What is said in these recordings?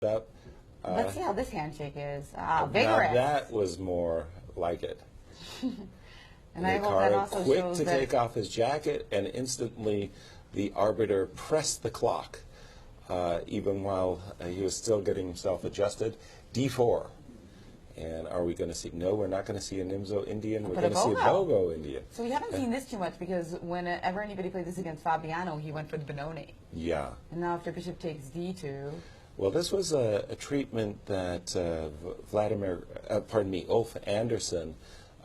up. Let's see how this handshake is. Now Vigorous. that was more like it. And I hope that also quick shows to that take off his jacket, and instantly the arbiter pressed the clock, even while he was still getting himself adjusted. D4. And are we going to see? No, we're not going to see a Nimzo Indian. We're going to see a Bogo Indian. So we haven't seen this too much because whenever anybody played this against Fabiano, he went for the Benoni. Yeah. And now after bishop takes d2. Well, this was a treatment that Ulf Anderson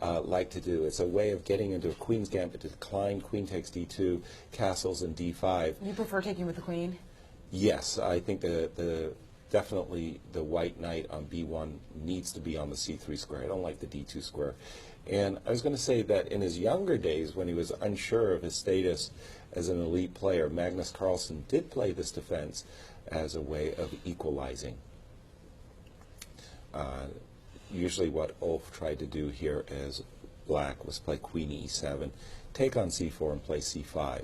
liked to do. It's a way of getting into a queen's gambit to decline, queen takes d2, castles, and d5. You prefer taking with the queen? Yes, I think definitely the white knight on b1 needs to be on the c3 square. I don't like the d2 square. And I was going to say that in his younger days, when he was unsure of his status as an elite player, Magnus Carlsen did play this defense as a way of equalizing. Usually what Ulf tried to do here as black was play queen e7, take on c4, and play c5.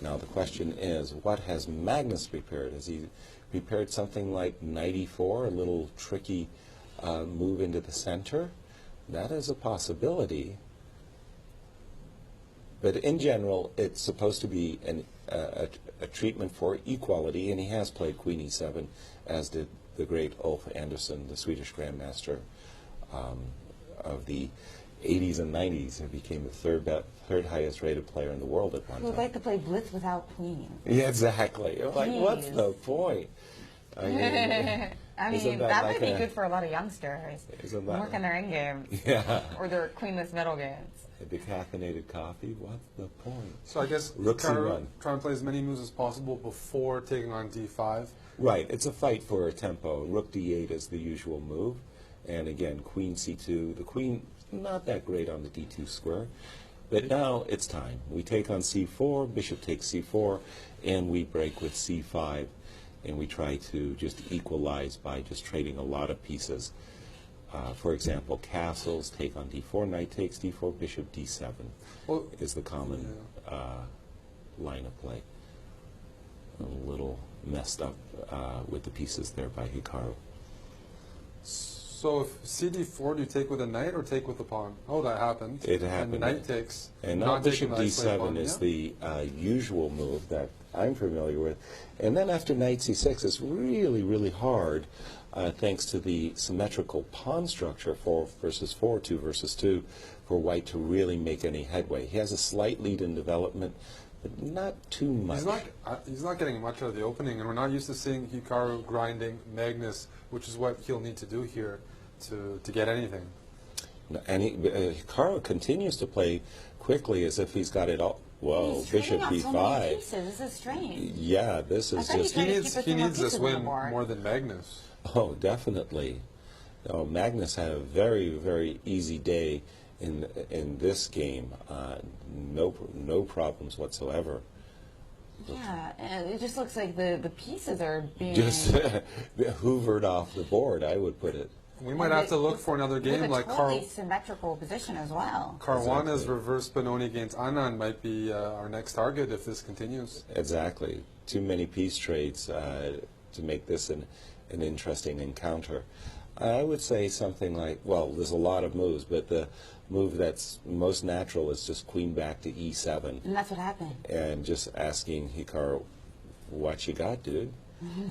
Now the question is, what has Magnus prepared? Has he prepared something like knight e4, a little tricky move into the center? That is a possibility. But in general, it's supposed to be a treatment for equality, and he has played queen e7, as did the great Ulf Andersson, the Swedish grandmaster of the 80s and 90s. He became the third highest rated player in the world at one time. Who would like to play Blitz without queen? Yeah, exactly. Like, what's the point? I mean, that might be good for a lot of youngsters. Working their end games. Yeah. Or their queenless middle games. A decaffeinated coffee, what's the point? So I guess trying to play as many moves as possible before taking on d5. Right, it's a fight for a tempo. Rook d8 is the usual move. And again, queen c2. The queen, not that great on the d2 square. But now it's time. We take on c4, bishop takes c4, and we break with c5. And we try to just equalize by just trading a lot of pieces. For example, castles take on d4, knight takes d4, bishop d7 is the common line of play. A little messed up with the pieces there by Hikaru. So if cd4, do you take with a knight or take with the pawn? Oh, that happened. It happened. And knight takes. And now bishop d7 is the usual move that I'm familiar with. And then after knight c6, it's really, really hard, thanks to the symmetrical pawn structure, 4 versus 4, 2 versus 2, for white to really make any headway. He has a slight lead in development, but not too much. He's not getting much out of the opening, and we're not used to seeing Hikaru grinding Magnus, which is what he'll need to do here to get anything. And Hikaru continues to play quickly as if he's got it all. Whoa, bishop b5. So many pieces. This is strange. Yeah, this is just... He needs this win more than Magnus. Oh, definitely. No, Magnus had a very, very easy day in this game. No problems whatsoever. Yeah, and it just looks like the pieces are being... Just hoovered off the board, I would put it. We might have to look for another game like totally symmetrical position as well. Caruana's reverse Benoni against Anand might be our next target if this continues. Exactly. Too many piece trades to make this an interesting encounter. I would say something like, well, there's a lot of moves, but the move that's most natural is just queen back to e7. And that's what happened. And just asking Hikaru, what you got, dude?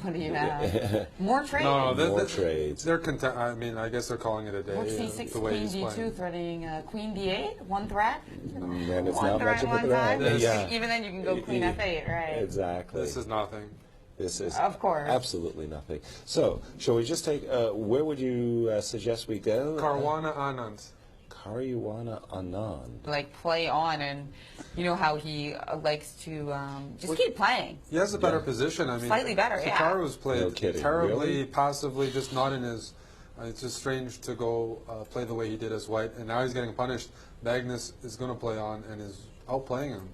What do you have? More trades? No, more trades. I mean, I guess they're calling it a day. Rook c6, queen d2, threatening queen d8, one threat. And it's not much of a threat. Yeah. Even then you can go queen f8, right? Exactly. This is nothing. This is of course absolutely nothing. So, shall we just take, where would you suggest we go? Caruana Anand. Caruana Anand. Like play on, and you know how he likes to just keep playing. He has a better position. I mean, slightly better. Hikaru's played terribly, really? passively, just not in his. It's just strange to go play the way he did as white, and now he's getting punished. Magnus is going to play on and is outplaying him.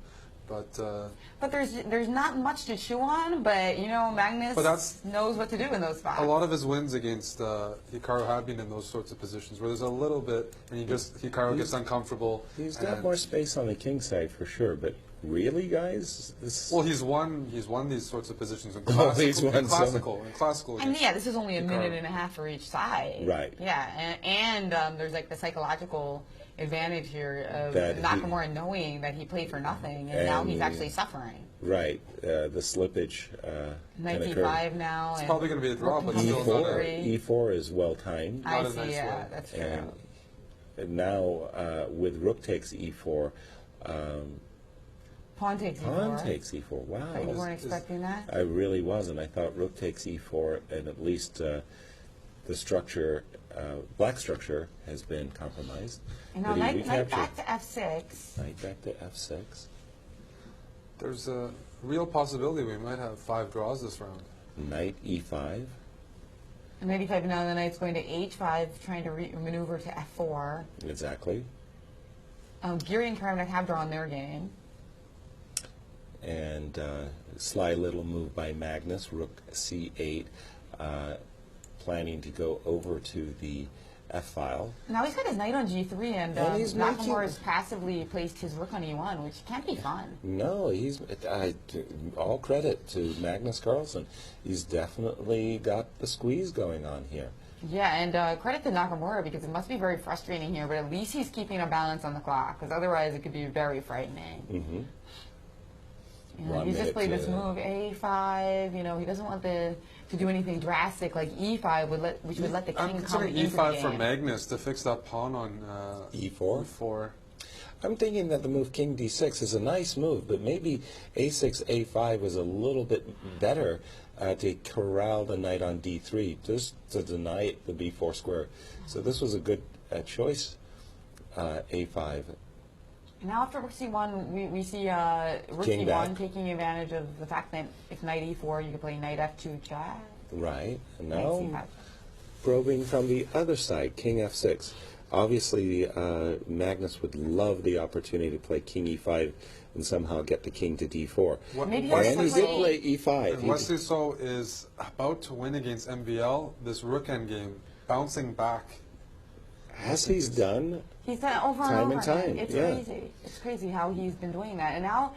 But there's not much to chew on, but you know Magnus knows what to do in those spots. A lot of his wins against Hikaru have been in those sorts of positions where there's a little bit, and Hikaru gets uncomfortable. He's got more space on the king side for sure, but really, guys? Well, he's won these sorts of positions in Oh, he's won classical. And yeah, this is only a Hikaru. minute and a half for each side. Right. Yeah, and there's like the psychological advantage here of That Nakamura knowing that he played for nothing, and now he's actually suffering. Right. The slippage Knight can occur. d5 now. It's and probably going to be a draw, but still E4, not a... E4 is well timed. I not a see, nice yeah, way. that's true. And now with rook takes E4, Pawn takes e4. pawn takes E4. Wow. But you weren't expecting that? I really wasn't. I thought rook takes E4, and at least the structure, black structure, has been compromised. And now But he knight recaptured. back to f6. Knight back to F6. There's a real possibility we might have 5 draws this round. Knight E5. And knight e5, now the knight's going to h5, trying to maneuver to f4. Exactly. Geary and Karamek have drawn their game. And sly little move by Magnus, rook C8, planning to go over to the F file. Now he's got his knight on g3, and he's Nakamura has making- passively placed his rook on e1, which can't be fun. No, all credit to Magnus Carlsen. He's definitely got the squeeze going on here. Yeah, and credit to Nakamura, because it must be very frustrating here, but at least he's keeping a balance on the clock, because otherwise it could be very frightening. Mm-hmm. You know, 1 he's just minute played this to- move a5. You know, he doesn't want to do anything drastic like e5, which would let the I'm king come considering into the E5 game. for Magnus to fix that pawn on E4? E4. I'm thinking that the move King D6 is a nice move, but maybe A6, A5 was a little bit better to corral the knight on D3, just to deny the B4 square. So this was a good choice, A5. Now after rook c1, we see rook King c1 back. taking advantage of the fact that if knight e4, you can play knight f2 check. Right. And Knight now c5. probing from the other side, King F6. Obviously, Magnus would love the opportunity to play King E5 and somehow get the king to D4. Maybe Wesley And he did So- play E5. And Wesley So is about to win against MVL, this rook endgame, bouncing back. As he's done, He's done it over Time and and over. time, It's yeah. crazy. It's crazy how he's been doing that. And now,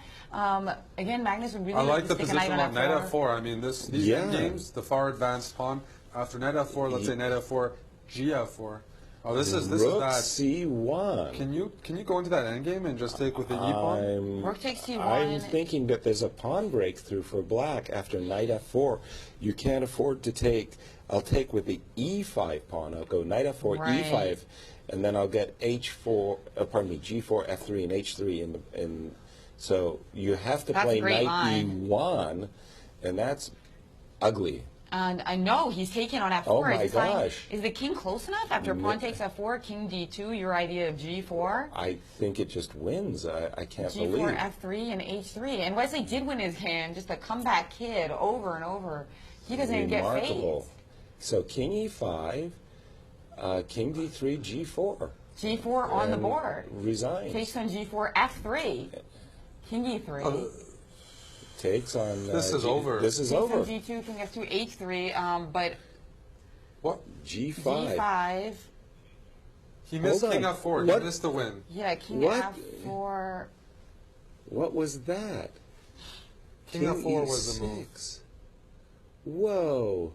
again, Magnus would really I like to the stick a position knight on knight f4. I mean, these Yeah. endgames, the far advanced pawn, after knight f4, let's say knight f4, g-f4. Oh, this is rook bad. C1. Can you go into that endgame and just take with the e pawn? Rook takes c1. I'm thinking that there's a pawn breakthrough for black after knight F4. You can't afford to take. I'll take with the E5 pawn. I'll go knight F4, Right. E5, and then I'll get H4. G4, F3, and H3. And so you have to That's a play great knight line. E1, and that's ugly. And I know he's taken on f4. Oh my Is it fine? gosh. Is the king close enough after pawn takes f4, king d2? Your idea of g4, I think it just wins. I can't g4, believe. f3, and h3. And Wesley did win his hand, just a comeback kid over and over. He doesn't even get Remarkable. phased. So king E5, king D3, G4. G4 on the and board. Resigns. Takes on g4, f3, king e3. Takes on. This is over. This is Takes over. on g2, king f2, h3. But What? G5. g5, He missed Hold king on. f4. What? He missed the win. yeah, king What? f4. What was that? King f4 was the move. E6. Whoa.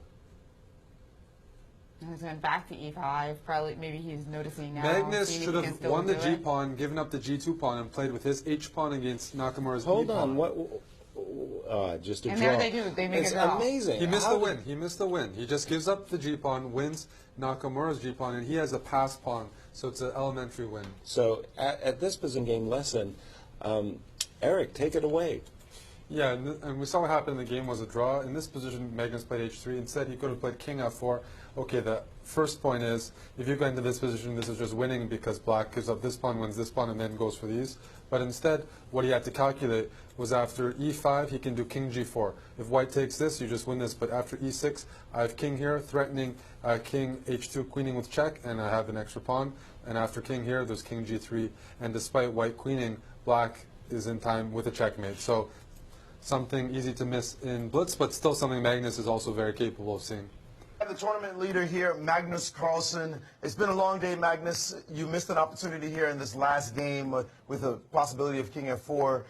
He's going back to e5. Probably, maybe he's noticing now. Magnus seeing if should he can have still won the do g it. pawn, given up the g2 pawn, and played with his h pawn against Nakamura's Hold e pawn. on. What? Just a And draw. there they do. They make it's a draw. amazing. He missed How the did- win. He missed the win. He just gives up the g pawn, wins Nakamura's g pawn, and he has a pass pawn. So it's an elementary win. So at this position game lesson, Eric, take it away. Yeah, and we saw what happened in the game was a draw. In this position, Magnus played h3. Instead, he could have played king f4. Okay, the first point is, if you go into this position, this is just winning because black gives up this pawn, wins this pawn, and then goes for these. But instead, what he had to calculate was after e5, he can do king g4. If white takes this, you just win this. But after e6, I have king here, threatening king h2, queening with check, and I have an extra pawn. And after king here, there's king g3. And despite white queening, black is in time with a checkmate. So something easy to miss in Blitz, but still something Magnus is also very capable of seeing. The tournament leader here, Magnus Carlsen. It's been a long day, Magnus. You missed an opportunity here in this last game with a possibility of king f4.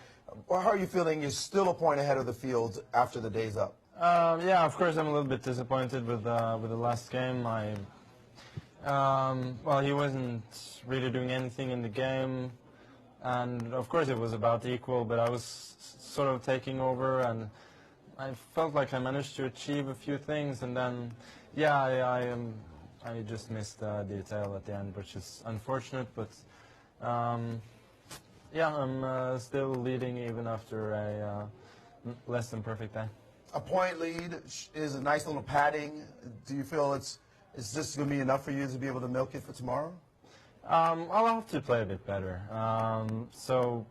Well, how are you feeling? You're still a point ahead of the field after the day's up. Yeah, of course I'm a little bit disappointed with the last game. Well, he wasn't really doing anything in the game, and of course it was about equal, but I was sort of taking over, and I felt like I managed to achieve a few things, and then, yeah, I just missed the detail at the end, which is unfortunate, but yeah, I'm still leading even after a less than perfect day. A point lead is a nice little padding. Do you feel is this going to be enough for you to be able to milk it for tomorrow? I'll have to play a bit better. So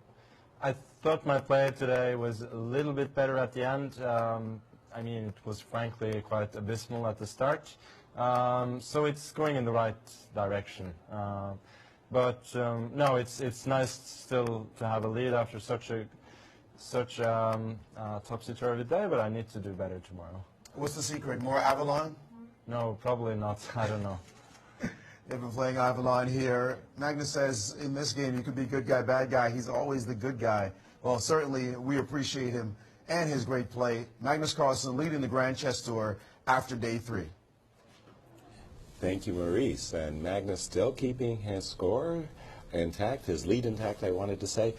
I thought my play today was a little bit better at the end. I mean, it was frankly quite abysmal at the start. So it's going in the right direction. But no, it's nice still to have a lead after such a topsy-turvy day, but I need to do better tomorrow. What's the secret? More Avalon? No, probably not. I don't know. They've been playing Avalon here. Magnus says in this game you could be good guy, bad guy. He's always the good guy. Well, certainly we appreciate him and his great play. Magnus Calrsen leading the Grand Chess Tour after day 3. Thank you, Maurice. And Magnus still keeping his score intact, his lead intact, I wanted to say.